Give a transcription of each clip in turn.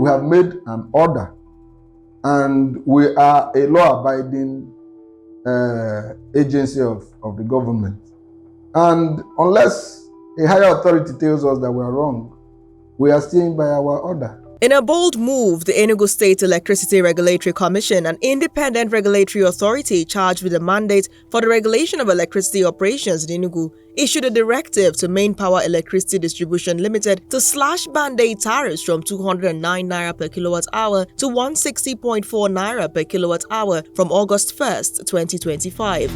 we have made an order, and we are a law-abiding agency of the government. And unless a higher authority tells us that we are wrong, we are staying by our order. In a bold move, the Enugu State Electricity Regulatory Commission, an independent regulatory authority charged with the mandate for the regulation of electricity operations in Enugu, issued a directive to Main Power Electricity Distribution Limited to slash band-aid tariffs from 209 naira per kilowatt hour to 160.4 naira per kilowatt hour from August 1st, 2025.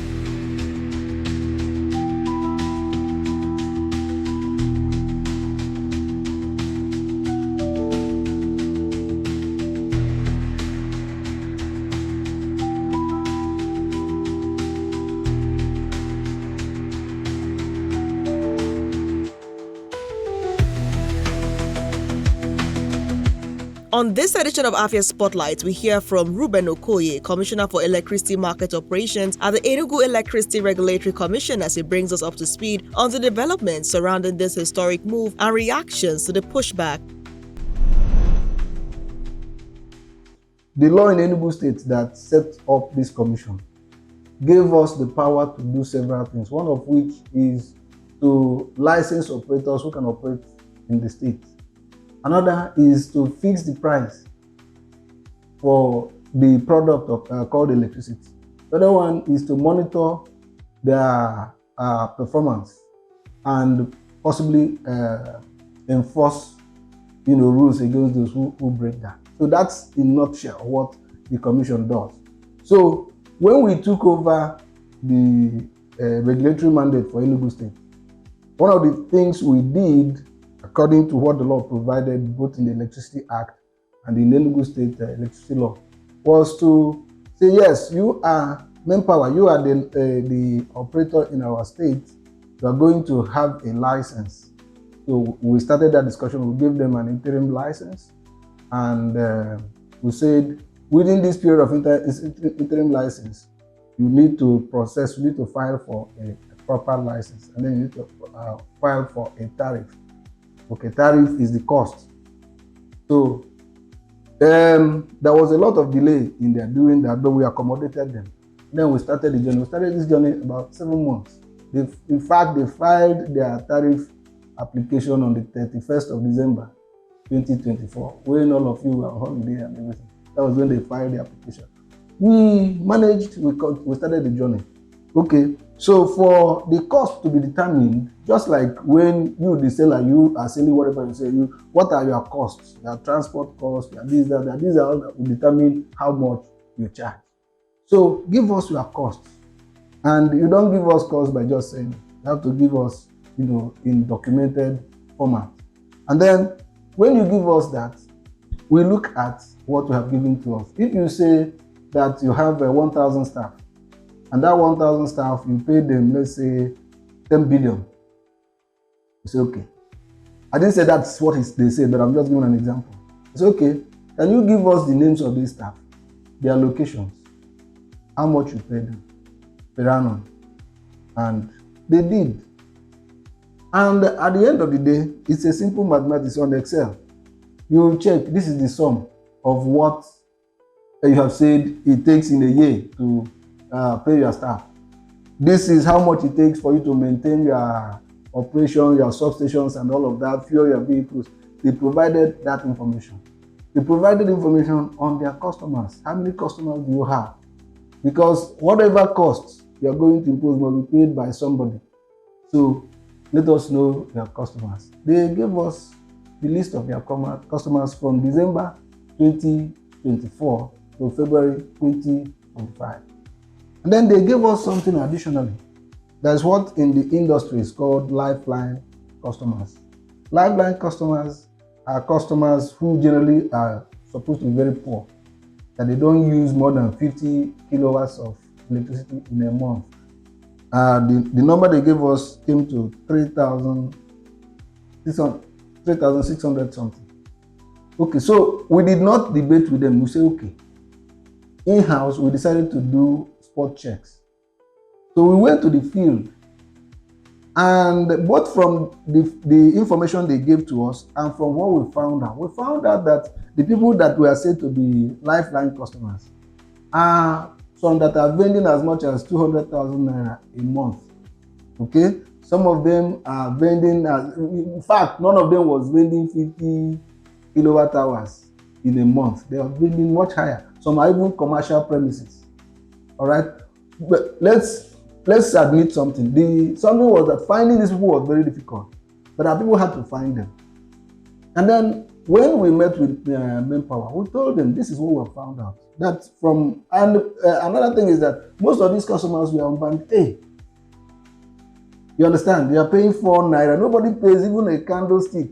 On this edition of AFIA Spotlight, we hear from Reuben Okoye, Commissioner for Electricity Market Operations at the Enugu Electricity Regulatory Commission, as he brings us up to speed on the developments surrounding this historic move and reactions to the pushback. The law in Enugu State that set up this commission gave us the power to do several things, one of which is to license operators who can operate in the state. Another is to fix the price for the product of, called electricity. The other one is to monitor their performance and possibly enforce, rules against those who break that. So that's in a nutshell what the commission does. So when we took over the regulatory mandate for Enugu State, one of the things we did, according to what the law provided both in the Electricity Act and in the Enugu State electricity law, was to say, yes, you are Manpower, you are the operator in our state, you are going to have a license. So we started that discussion, we gave them an interim license, and we said, within this period of interim license, you need to file for a proper license, and then you need to file for a tariff. Okay, tariff is the cost. So there was a lot of delay in their doing that, but we accommodated them. Then we started the journey. We started this journey about 7 months. In fact, they filed their tariff application on the 31st of December 2024, when all of you were on holiday and everything. That was when they filed the application. We managed, we started the journey. Okay, so for the cost to be determined, just like when you, the seller, you are selling whatever you sell, what are your costs? Your transport costs, your this, that, these are all that will determine how much you charge. So give us your costs. And you don't give us costs by just saying, you have to give us, in documented format. And then when you give us that, we look at what you have given to us. If you say that you have 1,000 staff, and that 1,000 staff, you pay them, let's say, 10 billion. You say, okay. I didn't say that's what they say, but I'm just giving an example. It's okay. Can you give us the names of these staff, their locations, how much you pay them per annum? And they did. And at the end of the day, it's a simple mathematics on Excel. You check, this is the sum of what you have said it takes in a year to pay your staff. This is how much it takes for you to maintain your operation, your substations and all of that, fuel your vehicles. They provided that information. They provided information on their customers. How many customers do you have? Because whatever costs you are going to impose must be paid by somebody. So let us know your customers. They gave us the list of their customers from December 2024 to February 2025. And then they gave us something additionally. That's what in the industry is called lifeline customers. Lifeline customers are customers who generally are supposed to be very poor, that they don't use more than 50 kilowatts of electricity in a month. The number they gave us came to 3,600 something. Okay, so we did not debate with them. We say, okay, in-house, we decided to do spot checks. So we went to the field And both from the information they gave to us and from what we found out that the people that were said to be lifeline customers are some that are vending as much as 200,000 naira a month. Okay, some of them are vending in fact, none of them was vending 50 kilowatt hours in a month. They are vending much higher. Some are even commercial premises. All right, but let's admit something. Something was that finding these people was very difficult, but our people had to find them. And then when we met with Manpower, we told them this is what we found out. That another thing is that most of these customers were on band A. You understand? They are paying 4 naira. Nobody pays even a candlestick.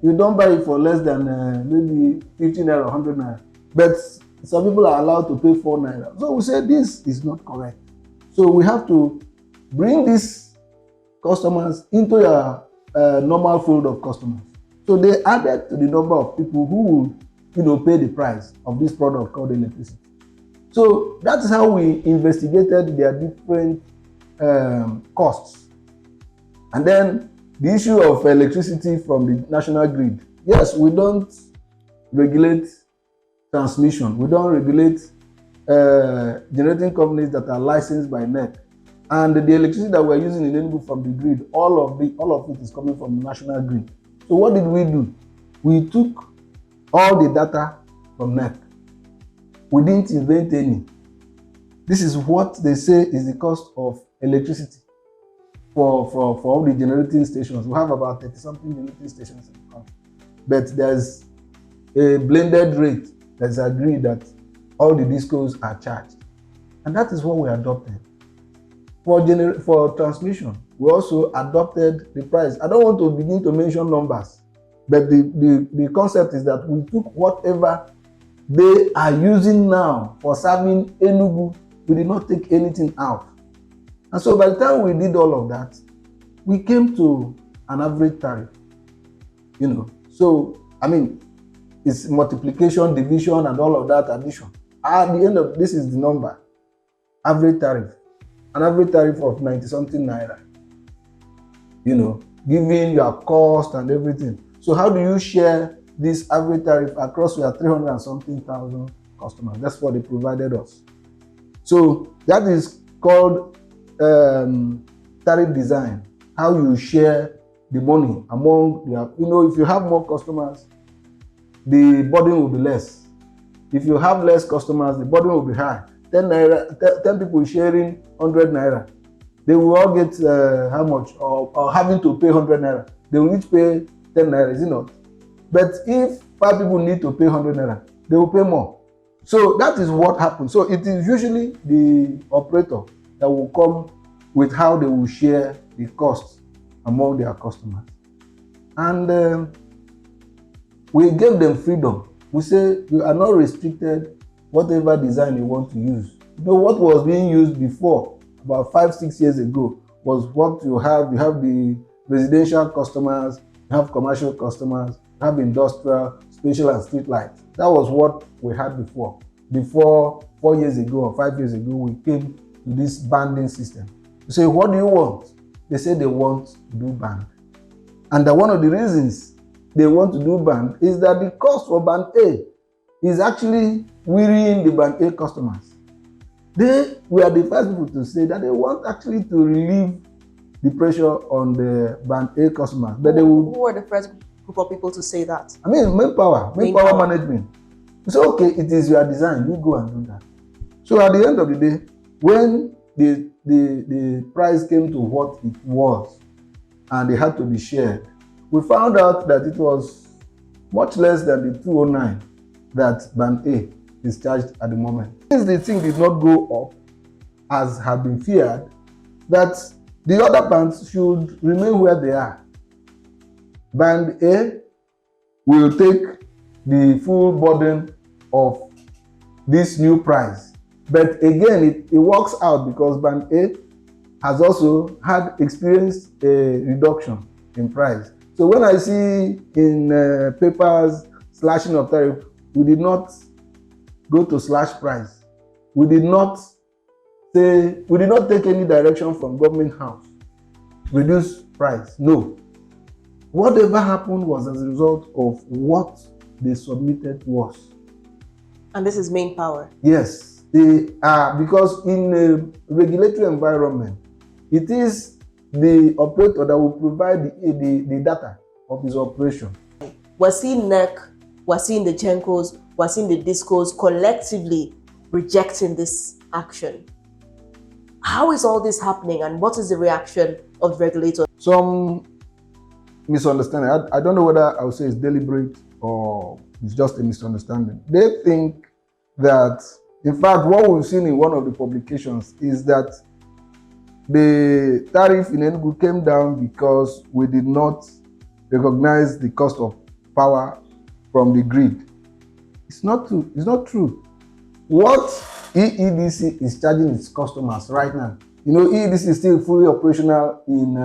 You don't buy it for less than maybe 15 naira or 100 naira. But some people are allowed to pay 4 naira. So we said this is not correct. So we have to bring these customers into your normal fold of customers. So they added to the number of people who would, pay the price of this product called electricity. So that is how we investigated their different costs. And then the issue of electricity from the national grid. Yes, we don't regulate transmission. We don't regulate generating companies that are licensed by NERC. And the electricity that we're using in Enugu from the grid, all of it is coming from the national grid. So what did we do? We took all the data from NERC. We didn't invent any. This is what they say is the cost of electricity for all the generating stations. We have about 30-something generating stations in the country. But there's a blended rate that's agreed that all the discos are charged. And that is what we adopted. For transmission, we also adopted the price. I don't want to begin to mention numbers, but the concept is that we took whatever they are using now for serving Enugu. We did not take anything out. And so by the time we did all of that, we came to an average tariff. So it's multiplication, division, and all of that addition. At the end of this is the number. Average tariff. An average tariff of 90-something naira. Giving your cost and everything. So how do you share this average tariff across your 300-something thousand customers? That's what they provided us. So that is called tariff design. How you share the money among if you have more customers, the burden will be less. If you have less customers, the burden will be high. 10 people sharing 100 naira. They will all get how much? Or having to pay 100 naira. They will each pay 10 naira, is it not? But if 5 people need to pay 100 naira, they will pay more. So that is what happens. So it is usually the operator that will come with how they will share the costs among their customers. And we gave them freedom. We say you are not restricted whatever design you want to use. What was being used before, about 5-6 years ago, was what you have. You have the residential customers, you have commercial customers, you have industrial, spatial, and street lights. That was what we had before. Before 4 years ago or 5 years ago, we came to this banding system. You say, what do you want? They say they want to do band. And one of the reasons they want to do band is that the cost for band A is actually wearying the band A customers. They were the first people to say that they want actually to relieve the pressure on the band A customers. But who were the first group of people to say that? Manpower management. So okay, it is your design, you go and do that. So at the end of the day, when the price came to what it was and they had to be shared, we found out that it was much less than the 209 that band A is charged at the moment. Since the thing did not go up as had been feared, that the other bands should remain where they are. Band A will take the full burden of this new price. But again, it works out because band A has also experienced a reduction in price. So when I see in papers slashing of tariff, we did not go to slash price. We did not take any direction from government house. reduce price. No. Whatever happened was as a result of what they submitted to us. And this is main power. Yes, they are, because in a regulatory environment, it is the operator that will provide the data of his operation. We're seeing NERC, we're seeing the GENCOs, we're seeing the DISCOs collectively rejecting this action. How is all this happening, and what is the reaction of the regulator? Some misunderstanding. I don't know whether I would say it's deliberate or it's just a misunderstanding. They think that, in fact, what we've seen in one of the publications is that the tariff in Enugu came down because we did not recognize the cost of power from the grid. It's not true. It's not true. What EEDC is charging its customers right now, you know, EEDC is still fully operational in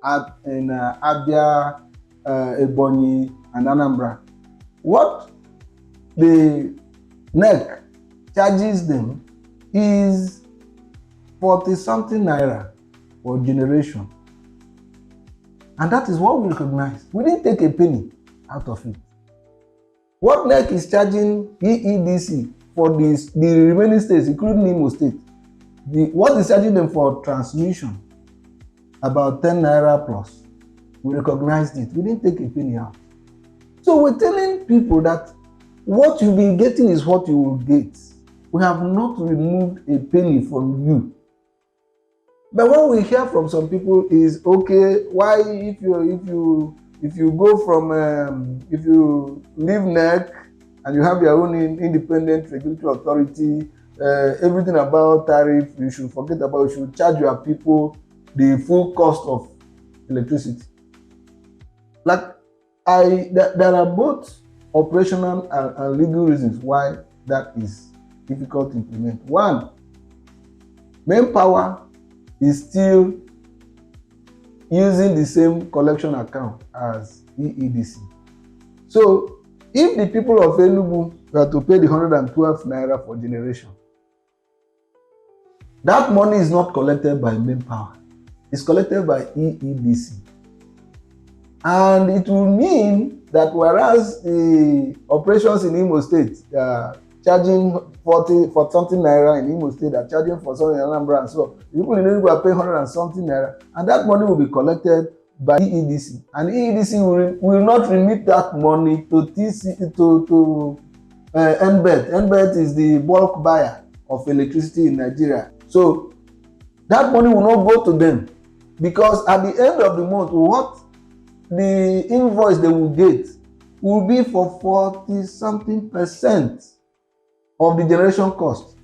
AFIA, Ebonyi, and Anambra. What the NERC charges them is 40-something naira for generation. And that is what we recognize. We didn't take a penny out of it. What NERC is charging EEDC for the remaining states, including Imo State, what is charging them for transmission, about 10 naira plus. We recognized it. We didn't take a penny out. So we're telling people that what you'll be getting is what you will get. We have not removed a penny from you. But what we hear from some people is, okay, why if you go from if you leave NERC and you have your own independent regulatory authority, everything about tariff you should forget about. You should charge your people the full cost of electricity. Like there are both operational and legal reasons why that is difficult to implement. One, manpower is still using the same collection account as EEDC. So if the people of Enugu were to pay the 112 naira for generation, that money is not collected by manpower. It's collected by EEDC. And it will mean that whereas the operations in Imo State are charging 40 for something naira in Imo State, are charging for something in Anambra, and so the people in Enugu are paying 100 and something naira, and that money will be collected by EEDC, and EEDC will not remit that money to NBET. NBET is the bulk buyer of electricity in Nigeria. So that money will not go to them, because at the end of the month, what the invoice they will get will be for 40-something% of the generation cost.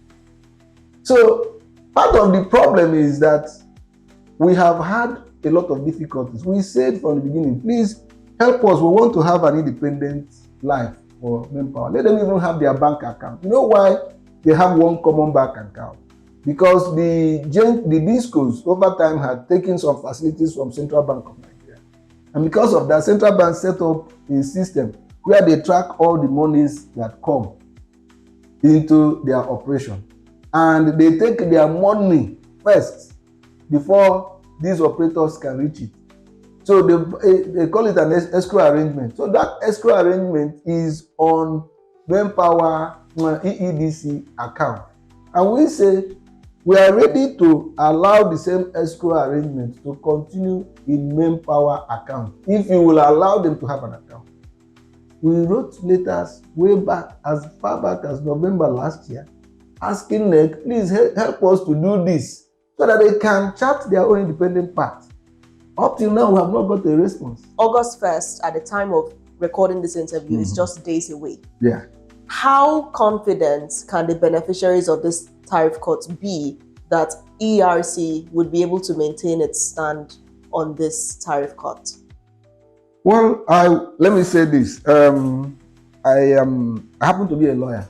So part of the problem is that we have had a lot of difficulties. We said from the beginning, please help us. We want to have an independent life for manpower. Let them even have their bank account. You know why they have one common bank account? Because the DISCOs over time had taken some facilities from Central Bank of Nigeria. And because of that, Central Bank set up a system where they track all the monies that come into their operation. And they take their money first before these operators can reach it. So they call it an escrow arrangement. So that escrow arrangement is on manpower EEDC account. And we say we are ready to allow the same escrow arrangement to continue in manpower account if you will allow them to have an account. We wrote letters way back, as far back as November last year, asking NERC, please help us to do this so that they can chart their own independent path. Up till now, we have not got a response. August 1st, at the time of recording this interview, is just days away. Yeah. How confident can the beneficiaries of this tariff cut be that EERC would be able to maintain its stand on this tariff cut? Well, let me say this. I happen to be a lawyer.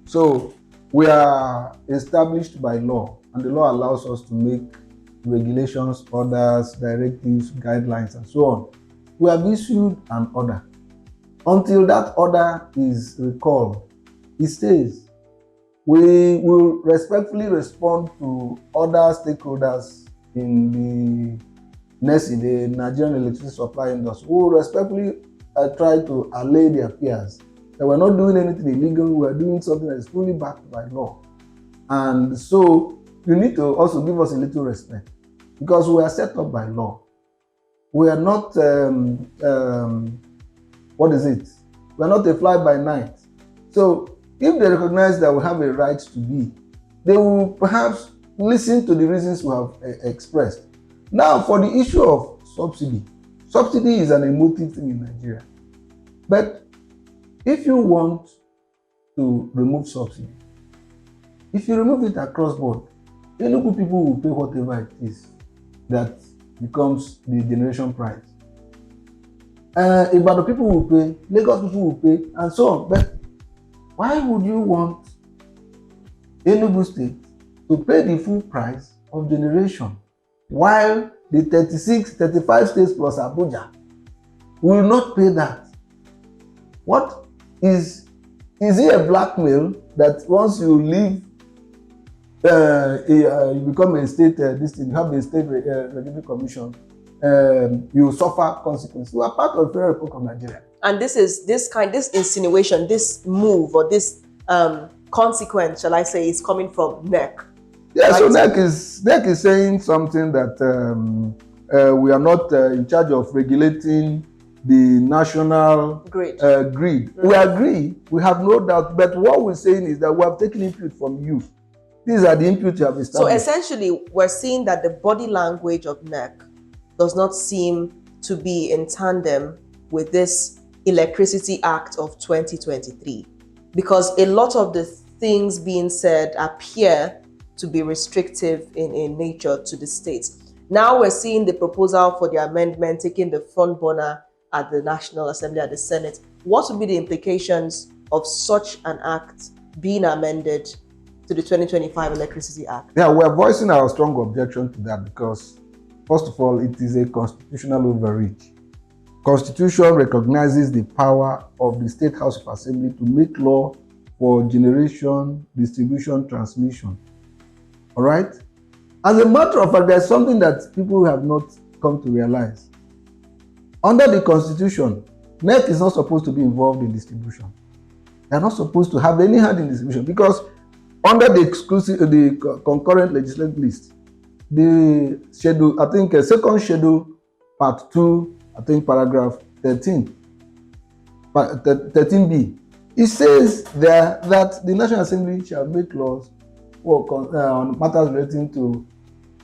So we are established by law, and the law allows us to make regulations, orders, directives, guidelines, and so on. We have issued an order. Until that order is recalled, it stays. We will respectfully respond to other stakeholders in NESI, the Nigerian Electricity Supply Industry, who respectfully try to allay their fears that we're not doing anything illegal, we're doing something that is fully backed by law. And so you need to also give us a little respect, because we are set up by law. We are not, what is it? We are not a fly by night. So if they recognize that we have a right to be, they will perhaps listen to the reasons we have expressed. Now, for the issue of subsidy is an emotive thing in Nigeria. But if you want to remove subsidy, if you remove it across board, Enugu people will pay whatever it is that becomes the generation price. Ibadan people will pay, Lagos people will pay, and so on. But why would you want Enugu State to pay the full price of generation, while the 35 states plus Abuja will not pay that? What is it a blackmail that once you leave, you become a state, you have a state regulatory commission, you suffer consequences? You are part of the Federal Republic of Nigeria. And this insinuation, this move, or this consequence, shall I say, is coming from NERC. Yeah, right? So NERC is saying something that we are not in charge of regulating the national grid. Mm-hmm. We agree, we have no doubt, but what we're saying is that we have taken input from you. These are the input you have established. So essentially, we're seeing that the body language of NERC does not seem to be in tandem with this Electricity Act of 2023, because a lot of the things being said appear to be restrictive in nature to the states. Now we're seeing the proposal for the amendment taking the front burner at the National Assembly, at the Senate. What would be the implications of such an act being amended to the 2025 Electricity Act? Yeah, we're voicing our strong objection to that because, first of all, it is a constitutional overreach. Constitution recognizes the power of the State House of Assembly to make law for generation, distribution, transmission. All right? As a matter of fact, there's something that people have not come to realize. Under the Constitution, NERC is not supposed to be involved in distribution. They're not supposed to have any hand in distribution, because under the concurrent legislative list, the schedule, I think second schedule, part 2, I think paragraph 13, 13b, it says there that the National Assembly shall make laws on matters relating to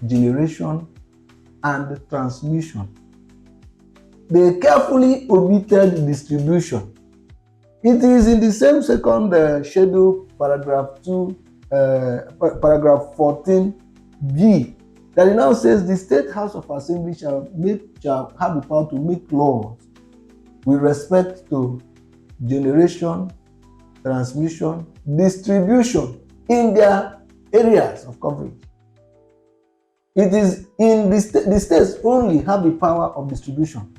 generation and transmission. They carefully omitted distribution. It is in the same second schedule, paragraph 2, paragraph 14b, that it now says the State House of Assembly shall have the power to make laws with respect to generation, transmission, distribution in their areas of coverage. It is in the states only have the power of distribution.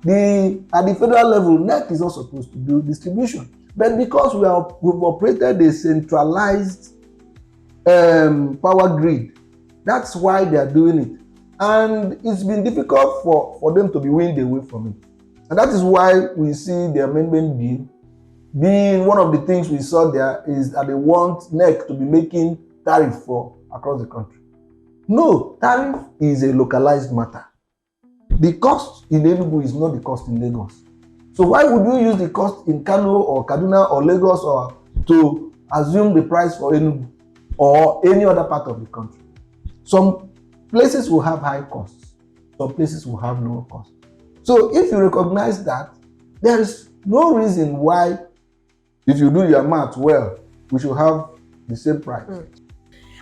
At the federal level, NERC is not supposed to do distribution. But because we've operated a centralized power grid, that's why they are doing it. And it's been difficult for them to be weaned away from it. And that is why we see the amendment bill being one of the things we saw there is that they want NERC to be making tariff for across the country. No, tariff is a localized matter. The cost in Enugu is not the cost in Lagos. So why would you use the cost in Kano or Kaduna or Lagos or to assume the price for Enugu or any other part of the country? Some places will have high costs. Some places will have low costs. So if you recognize that, there is no reason why, if you do your math well, we should have the same price.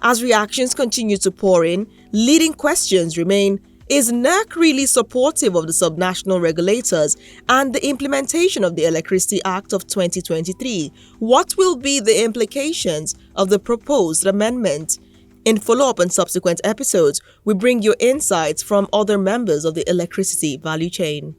As reactions continue to pour in, leading questions remain: is NERC really supportive of the subnational regulators and the implementation of the Electricity Act of 2023? What will be the implications of the proposed amendment? In follow-up and subsequent episodes, we bring you insights from other members of the electricity value chain.